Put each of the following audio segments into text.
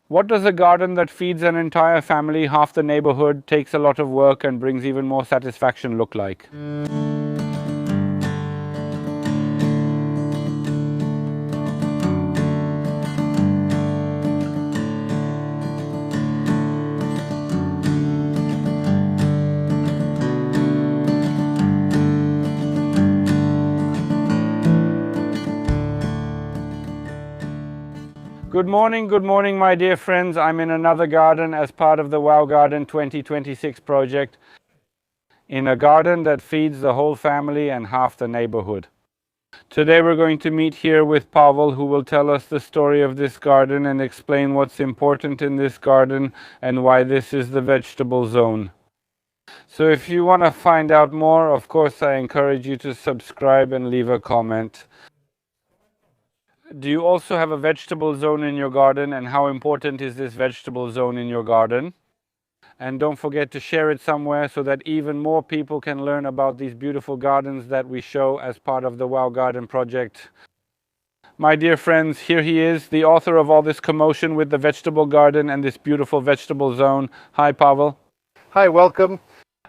What does a garden that feeds an entire family, half the neighborhood, takes a lot of work and brings even more satisfaction look like? Good morning, my dear friends. I'm in another garden as part of the Wow Garden 2026 project, in a garden that feeds the whole family and half the neighborhood. Today we're going to meet here with Paweł, who will tell us the story of this garden and explain what's important in this garden and why this is the vegetable zone. So if you want to find out more, of course, I encourage you to subscribe and leave a comment. Do you also have a vegetable zone in your garden, and how important is this vegetable zone in your garden? And don't forget to share it somewhere so that even more people can learn about these beautiful gardens that we show as part of the Wow Garden project. My dear friends, here he is, the author of all this commotion with the vegetable garden and this beautiful vegetable zone. Hi, Paweł. Hi, welcome.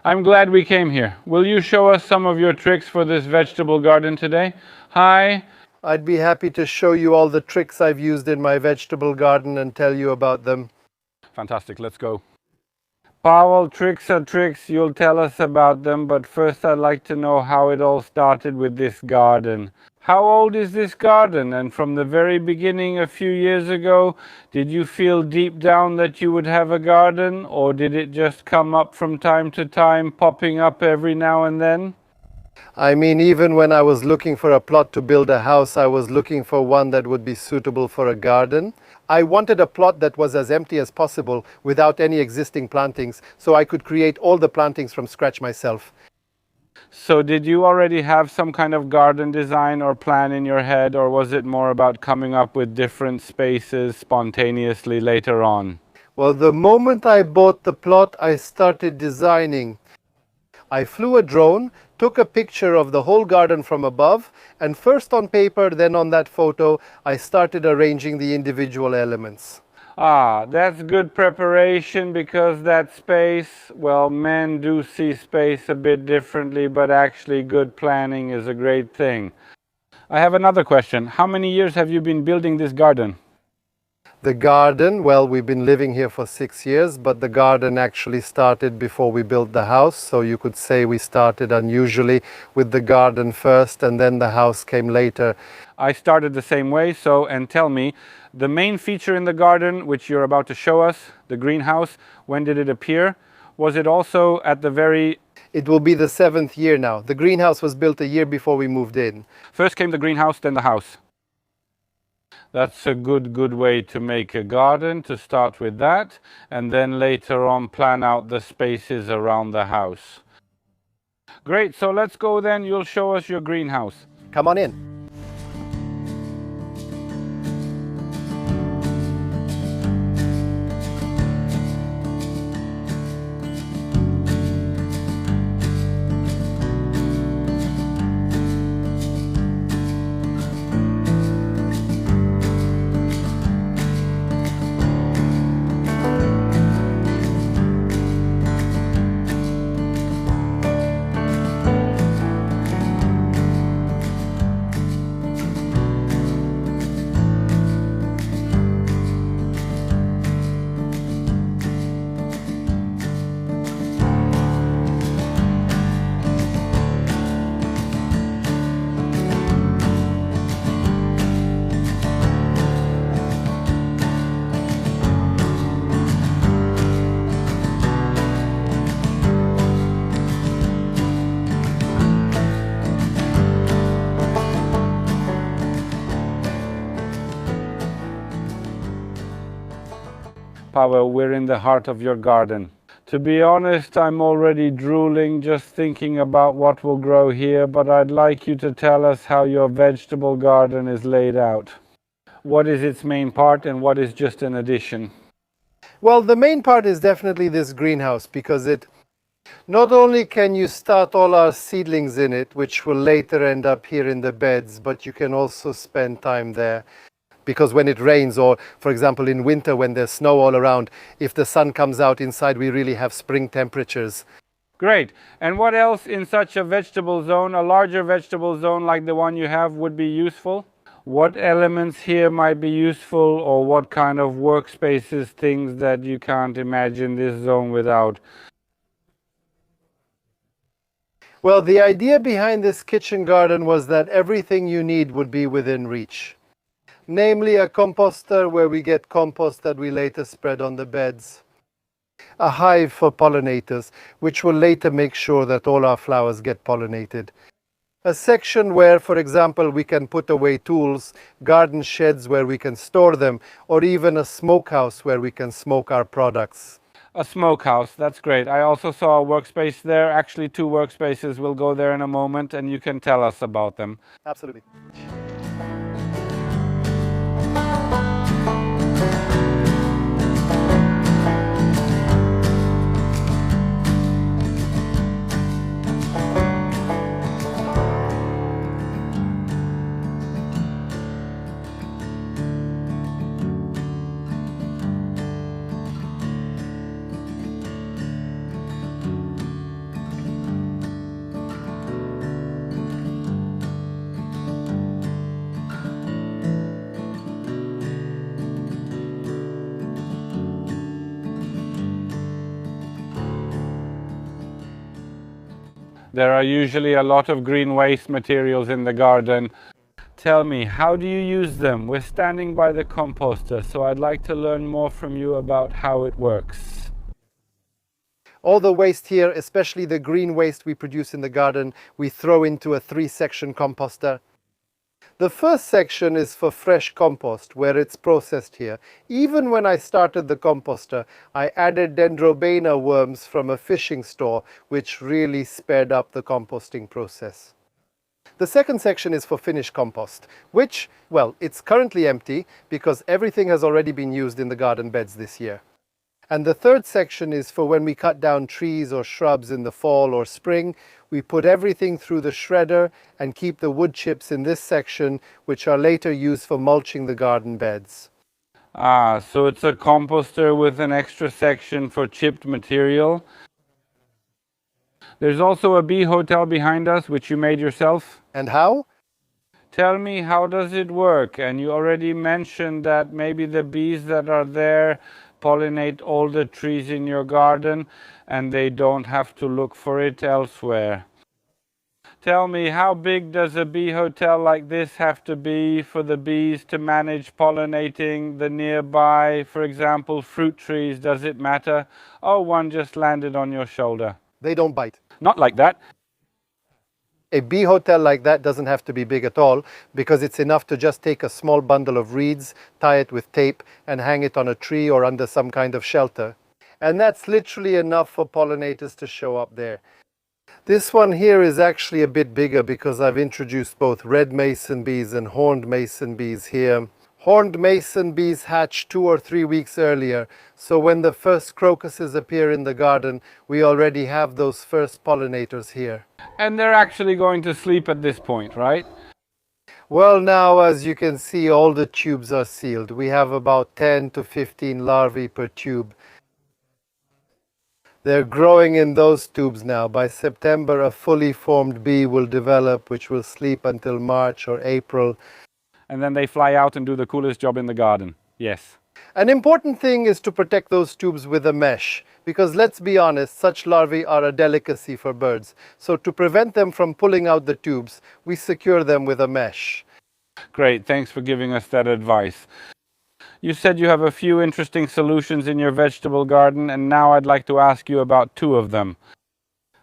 I'm glad we came here. Will you show us some of your tricks for this vegetable garden today? Hi. I'd be happy to show you all the tricks I've used in my vegetable garden and tell you about them. Fantastic, let's go. Paweł, tricks are tricks, you'll tell us about them, but first I'd like to know how it all started with this garden. How old is this garden? And from the very beginning, a few years ago, did you feel deep down that you would have a garden, or did it just come up from time to time, popping up every now and then? I mean, even when I was looking for a plot to build a house, I was looking for one that would be suitable for a garden. I wanted a plot that was as empty as possible without any existing plantings, so I could create all the plantings from scratch myself. So did you already have some kind of garden design or plan in your head, or was it more about coming up with different spaces spontaneously later on? Well, the moment I bought the plot, I started designing. I flew a drone, took a picture of the whole garden from above, and first on paper, then on that photo, I started arranging the individual elements. Ah, that's good preparation, because that space, well, men do see space a bit differently, but actually good planning is a great thing. I have another question. How many years have you been building this garden? The garden, well, we've been living here for 6 years, but the garden actually started before we built the house. So you could say we started unusually with the garden first, and then the house came later. I started the same way, and tell me, the main feature in the garden, which you're about to show us, the greenhouse, when did it appear? Was it also at the very... It will be the 7th year now. The greenhouse was built a year before we moved in. First came the greenhouse, then the house. That's a good way to make a garden, to start with that, and then later on plan out the spaces around the house. Great, so let's go then. You'll show us your greenhouse. Come on in. Paweł, we're in the heart of your garden. To be honest, I'm already drooling just thinking about what will grow here, but I'd like you to tell us how your vegetable garden is laid out. What is its main part and what is just an addition? Well, the main part is definitely this greenhouse, because it not only can you start all our seedlings in it, which will later end up here in the beds, but you can also spend time there. because when it rains, or for example in winter when there's snow all around, if the sun comes out inside, we really have spring temperatures. Great. And what else in such a vegetable zone, a larger vegetable zone like the one you have, would be useful? What elements here might be useful, or what kind of workspaces, things that you can't imagine this zone without? Well, the idea behind this kitchen garden was that everything you need would be within reach. Namely, a composter where we get compost that we later spread on the beds. A hive for pollinators, which will later make sure that all our flowers get pollinated. A section where, for example, we can put away tools, garden sheds where we can store them, or even a smokehouse where we can smoke our products. A smokehouse, that's great. I also saw a workspace there, actually 2 workspaces. We'll go there in a moment and you can tell us about them. Absolutely. There are usually a lot of green waste materials in the garden. Tell me, how do you use them? We're standing by the composter, so I'd like to learn more from you about how it works. All the waste here, especially the green waste we produce in the garden, we throw into a 3-section composter. The first section is for fresh compost, where it's processed here. Even when I started the composter, I added dendrobana worms from a fishing store, which really sped up the composting process. The second section is for finished compost, which, well, it's currently empty because everything has already been used in the garden beds this year. And the third section is for when we cut down trees or shrubs in the fall or spring. We put everything through the shredder and keep the wood chips in this section, which are later used for mulching the garden beds. Ah, so it's a composter with an extra section for chipped material. There's also a bee hotel behind us, which you made yourself. And how? Tell me, how does it work? And you already mentioned that maybe the bees that are there pollinate all the trees in your garden and they don't have to look for it elsewhere. Tell me, how big does a bee hotel like this have to be for the bees to manage pollinating the nearby, for example, fruit trees? Does it matter? Oh, one just landed on your shoulder. They don't bite. Not like that. A bee hotel like that doesn't have to be big at all, because it's enough to just take a small bundle of reeds, tie it with tape, and hang it on a tree or under some kind of shelter. And that's literally enough for pollinators to show up there. This one here is actually a bit bigger because I've introduced both red mason bees and horned mason bees here. Horned mason bees hatch 2 or 3 weeks earlier, so when the first crocuses appear in the garden, we already have those first pollinators here. And they're actually going to sleep at this point, right? Well, now, as you can see, all the tubes are sealed. We have about 10 to 15 larvae per tube. They're growing in those tubes now. By September, a fully formed bee will develop, which will sleep until March or April. And then they fly out and do the coolest job in the garden. Yes. An important thing is to protect those tubes with a mesh, because let's be honest, such larvae are a delicacy for birds. So to prevent them from pulling out the tubes, we secure them with a mesh. Great, thanks for giving us that advice. You said you have a few interesting solutions in your vegetable garden, and now I'd like to ask you about 2 of them.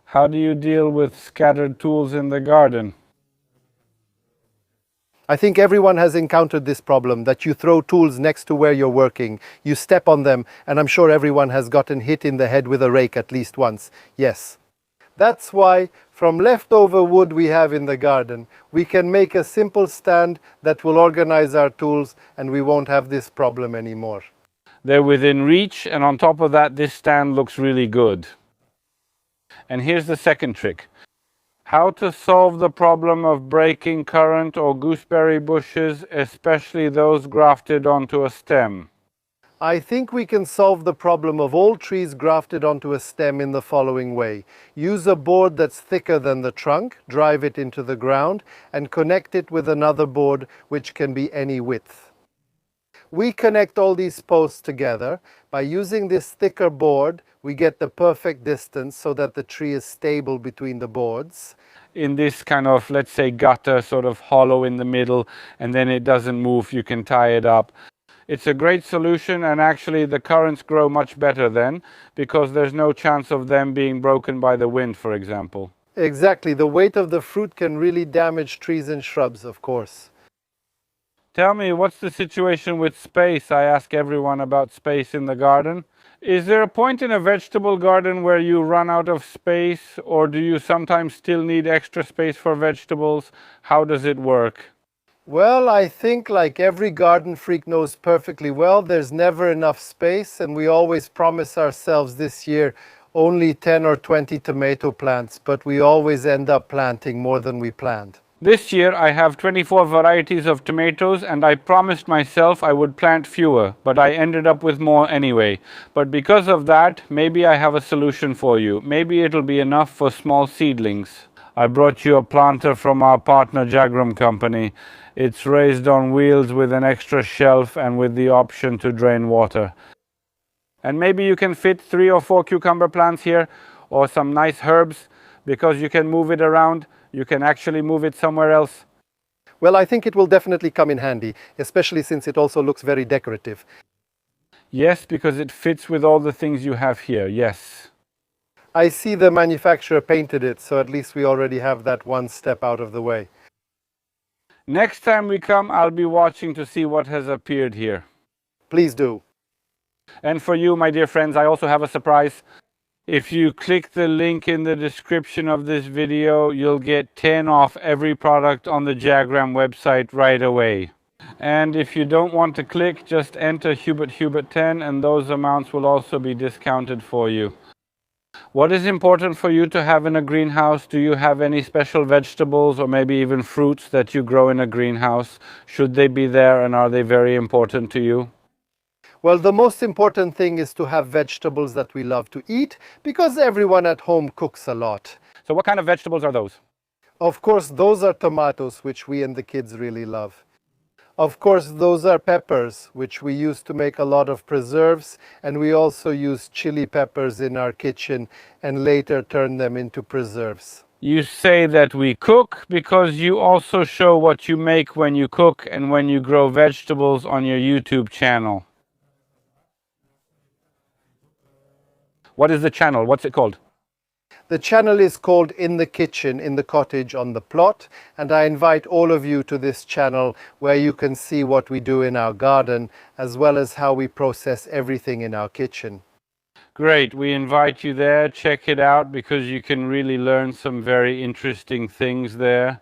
How do you deal with scattered tools in the garden? I think everyone has encountered this problem, that you throw tools next to where you're working, you step on them, and I'm sure everyone has gotten hit in the head with a rake at least once. Yes. That's why, from leftover wood we have in the garden, we can make a simple stand that will organize our tools, and we won't have this problem anymore. They're within reach, and on top of that, this stand looks really good. And here's the second trick. How to solve the problem of breaking currant or gooseberry bushes, especially those grafted onto a stem. I think we can solve the problem of all trees grafted onto a stem in the following way. Use a board that's thicker than the trunk, drive it into the ground, and connect it with another board which can be any width. We connect all these posts together. By using this thicker board, we get the perfect distance so that the tree is stable between the boards. In this kind of, let's say, gutter, sort of hollow in the middle, and then it doesn't move, you can tie it up. It's a great solution, and actually the currants grow much better then, because there's no chance of them being broken by the wind, for example. Exactly. The weight of the fruit can really damage trees and shrubs, of course. Tell me, what's the situation with space? I ask everyone about space in the garden. Is there a point in a vegetable garden where you run out of space, or do you sometimes still need extra space for vegetables? How does it work? Well, I think like every garden freak knows perfectly well, there's never enough space, and we always promise ourselves this year only 10 or 20 tomato plants, but we always end up planting more than we planned. This year I have 24 varieties of tomatoes, and I promised myself I would plant fewer, but I ended up with more anyway. But because of that, maybe I have a solution for you. Maybe it'll be enough for small seedlings. I brought you a planter from our partner Jagram company. It's raised on wheels with an extra shelf and with the option to drain water. And maybe you can fit 3 or 4 cucumber plants here, or some nice herbs, because you can move it around. You can actually move it somewhere else. Well, I think it will definitely come in handy, especially since it also looks very decorative. Yes, because it fits with all the things you have here, yes. I see the manufacturer painted it, so at least we already have that one step out of the way. Next time we come, I'll be watching to see what has appeared here. Please do. And for you, my dear friends, I also have a surprise. If you click the link in the description of this video, you'll get 10 off every product on the Jagram website right away. And if you don't want to click, just enter Hubert10 and those amounts will also be discounted for you. What is important for you to have in a greenhouse? Do you have any special vegetables or maybe even fruits that you grow in a greenhouse? Should they be there, and are they very important to you? Well, the most important thing is to have vegetables that we love to eat, because everyone at home cooks a lot. So what kind of vegetables are those? Of course, those are tomatoes, which we and the kids really love. Of course, those are peppers, which we use to make a lot of preserves, and we also use chili peppers in our kitchen and later turn them into preserves. You say that we cook because you also show what you make when you cook and when you grow vegetables on your YouTube channel. What is the channel? What's it called? The channel is called In the Kitchen, in the Cottage, on the Plot, and I invite all of you to this channel where you can see what we do in our garden as well as how we process everything in our kitchen. Great, we invite you there. Check it out because you can really learn some very interesting things there.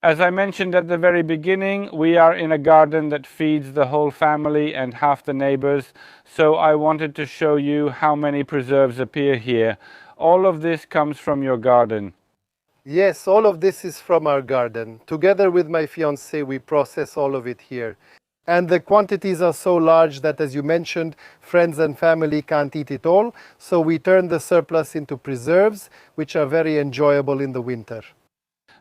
As I mentioned at the very beginning, we are in a garden that feeds the whole family and half the neighbors, so I wanted to show you how many preserves appear here. All of this comes from your garden. Yes, all of this is from our garden. Together with my fiancée, we process all of it here. And the quantities are so large that, as you mentioned, friends and family can't eat it all, so we turn the surplus into preserves, which are very enjoyable in the winter.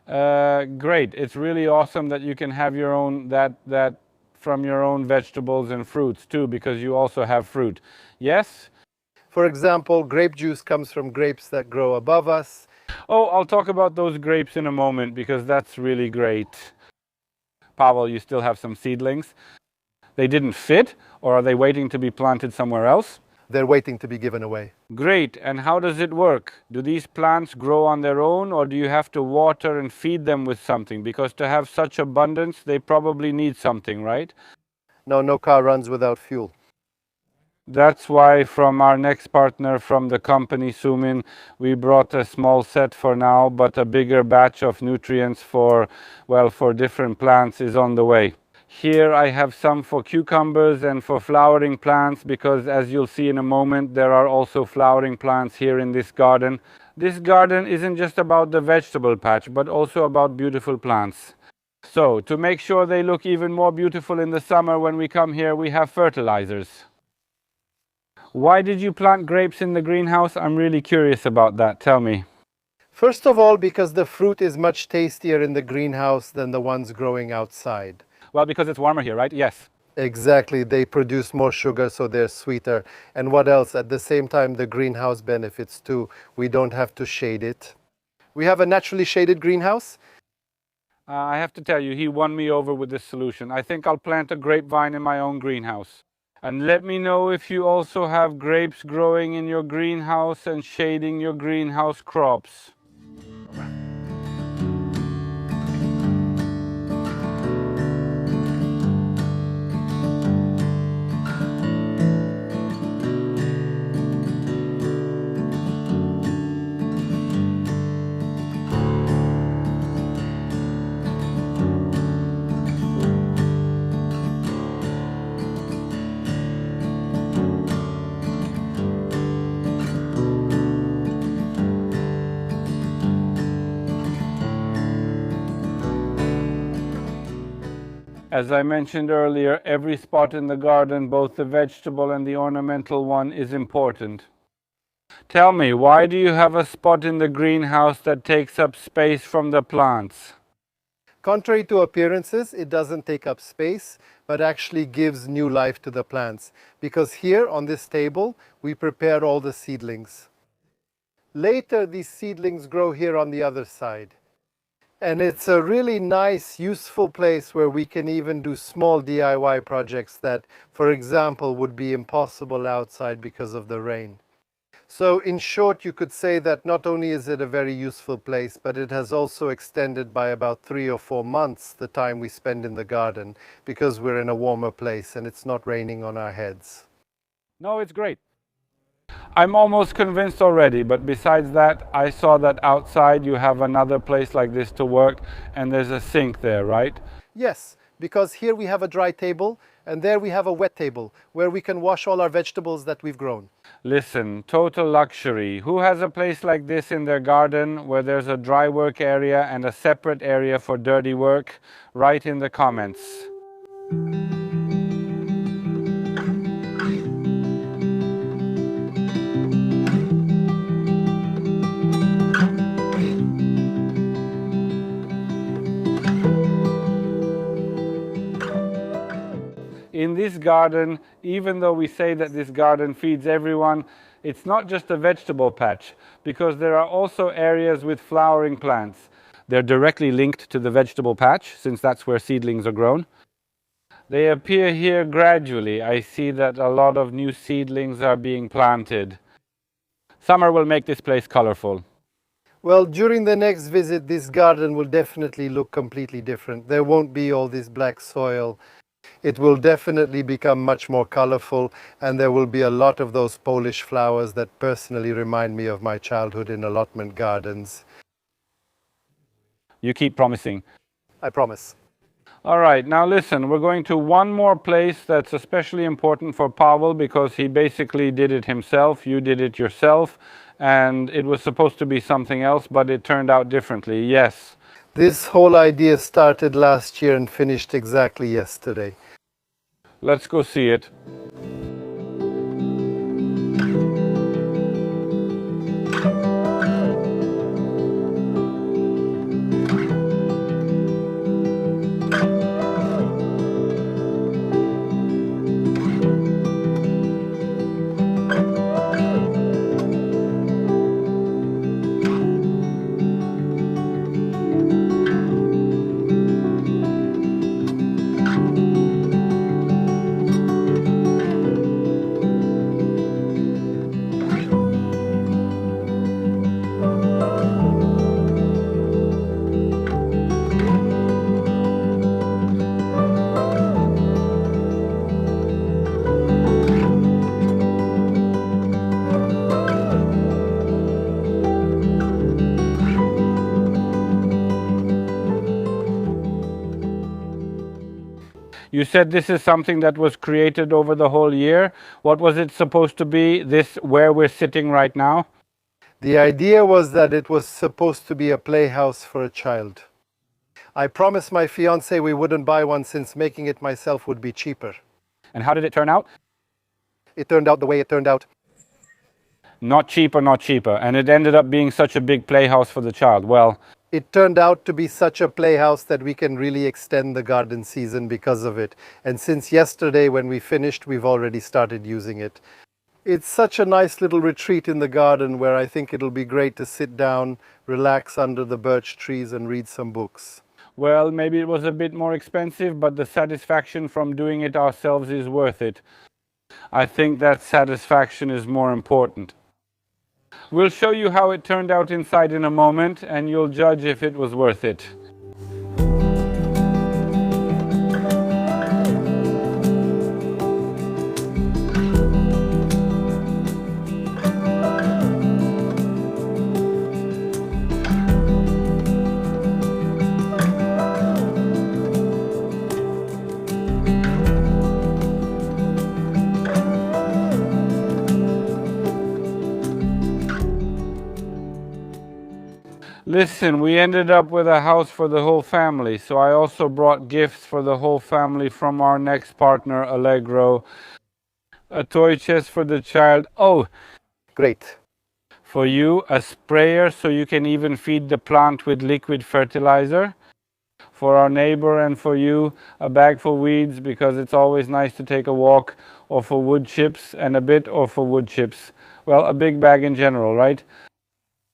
Great. It's really awesome that you can have your own, that from your own vegetables and fruits too, because you also have fruit. Yes? For example, grape juice comes from grapes that grow above us. Oh, I'll talk about those grapes in a moment because that's really great. Paweł, you still have some seedlings. They didn't fit, or are they waiting to be planted somewhere else? They're waiting to be given away. Great. And how does it work? Do these plants grow on their own, or do you have to water and feed them with something? Because to have such abundance, they probably need something, right? No car runs without fuel. That's why from our next partner from the company Sumin, we brought a small set for now, but a bigger batch of nutrients for different plants is on the way. Here I have some for cucumbers and for flowering plants, because as you'll see in a moment, there are also flowering plants here in this garden. This garden isn't just about the vegetable patch, but also about beautiful plants. So, to make sure they look even more beautiful in the summer when we come here, we have fertilizers. Why did you plant grapes in the greenhouse? I'm really curious about that. Tell me. First of all, because the fruit is much tastier in the greenhouse than the ones growing outside. Well, because it's warmer here, right? Yes. Exactly, they produce more sugar, so they're sweeter. And what else? At the same time, the greenhouse benefits too. We don't have to shade it. We have a naturally shaded greenhouse. I have to tell you, he won me over with this solution. I think I'll plant a grapevine in my own greenhouse. And let me know if you also have grapes growing in your greenhouse and shading your greenhouse crops. As I mentioned earlier, every spot in the garden, both the vegetable and the ornamental one, is important. Tell me, why do you have a spot in the greenhouse that takes up space from the plants? Contrary to appearances, it doesn't take up space, but actually gives new life to the plants. Because here on this table, we prepare all the seedlings. Later, these seedlings grow here on the other side. And it's a really nice, useful place where we can even do small DIY projects that, for example, would be impossible outside because of the rain. So in short, you could say that not only is it a very useful place, but it has also extended by about 3 or 4 months the time we spend in the garden, because we're in a warmer place and it's not raining on our heads. No, it's great. I'm almost convinced already, but besides that, I saw that outside you have another place like this to work, and there's a sink there, right? Yes, because here we have a dry table, and there we have a wet table, where we can wash all our vegetables that we've grown. Listen, total luxury. Who has a place like this in their garden where there's a dry work area and a separate area for dirty work? Write in the comments. In this garden, even though we say that this garden feeds everyone, it's not just a vegetable patch, because there are also areas with flowering plants. They're directly linked to the vegetable patch, since that's where seedlings are grown. They appear here gradually. I see that a lot of new seedlings are being planted. Summer will make this place colorful. Well, during the next visit, this garden will definitely look completely different. There won't be all this black soil. It will definitely become much more colorful, and there will be a lot of those Polish flowers that personally remind me of my childhood in allotment gardens. You keep promising. I promise. All right, now listen, we're going to one more place that's especially important for Paweł, because he basically did it himself, you did it yourself, and it was supposed to be something else, but it turned out differently. Yes. This whole idea started last year and finished exactly yesterday. Let's go see it. You said this is something that was created over the whole year. What was it supposed to be, this where we're sitting right now? The idea was that it was supposed to be a playhouse for a child. I promised my fiancée we wouldn't buy one since making it myself would be cheaper. And how did it turn out? It turned out the way it turned out. Not cheaper, not cheaper. And it ended up being such a big playhouse for the child. Well, It turned out to be such a playhouse that we can really extend the garden season because of it. And since yesterday when we finished, we've already started using it. It's such a nice little retreat in the garden where I think it'll be great to sit down, relax under the birch trees and read some books. well, maybe it was a bit more expensive, but the satisfaction from doing it ourselves is worth it. I think that satisfaction is more important. We'll show you how it turned out inside in a moment, and you'll judge if it was worth it. Listen, we ended up with a house for the whole family, so I also brought gifts for the whole family from our next partner, Allegro. A toy chest for the child. Oh, Great. for you, a sprayer so you can even feed the plant with liquid fertilizer. For our neighbor and for you, a bag for weeds because it's always nice to take a walk, or for wood chips and a bit, or for wood chips. Well, a big bag in general, right?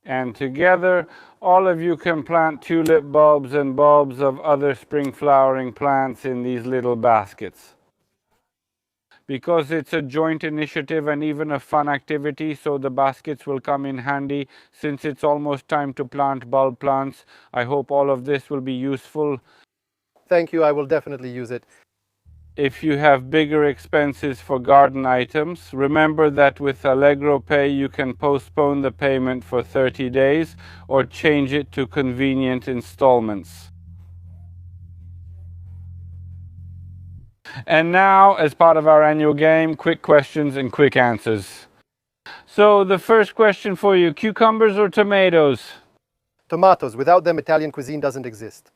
And together, all of you can plant tulip bulbs and bulbs of other spring flowering plants in these little baskets. Because it's a joint initiative and even a fun activity, so the baskets will come in handy since it's almost time to plant bulb plants. I hope all of this will be useful. Thank you. I will definitely use it. If you have bigger expenses for garden items, remember that with Allegro Pay you can postpone the payment for 30 days or change it to convenient installments. And now, as part of our annual game, quick questions and quick answers. So the first question for you, cucumbers or tomatoes? Tomatoes. Without them, Italian cuisine doesn't exist.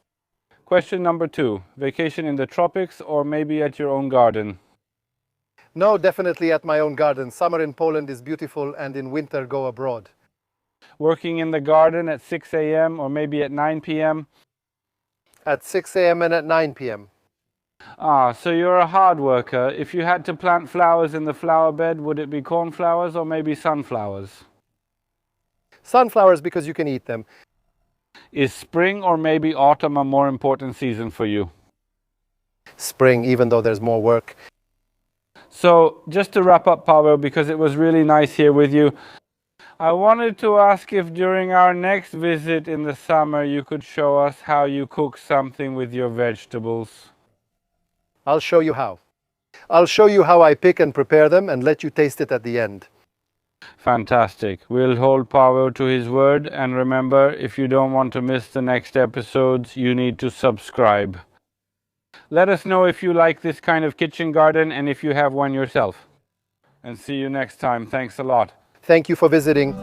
Question number 2, vacation in the tropics or maybe at your own garden? No, definitely at my own garden. Summer in Poland is beautiful, and in winter go abroad. Working in the garden at 6 a.m. or maybe at 9 p.m.? At 6 a.m. and at 9 p.m. Ah, so you're a hard worker. If you had to plant flowers in the flower bed, would it be cornflowers or maybe sunflowers? Sunflowers because you can eat them. Is spring or maybe autumn a more important season for you? Spring, even though there's more work. So, just to wrap up, Paweł, because it was really nice here with you, I wanted to ask if during our next visit in the summer you could show us how you cook something with your vegetables. I'll show you how. I'll show you how I pick and prepare them and let you taste it at the end. Fantastic. We'll hold Paweł to his word, and remember, if you don't want to miss the next episodes, you need to subscribe. Let us know if you like this kind of kitchen garden and if you have one yourself. And see you next time. Thanks a lot. Thank you for visiting.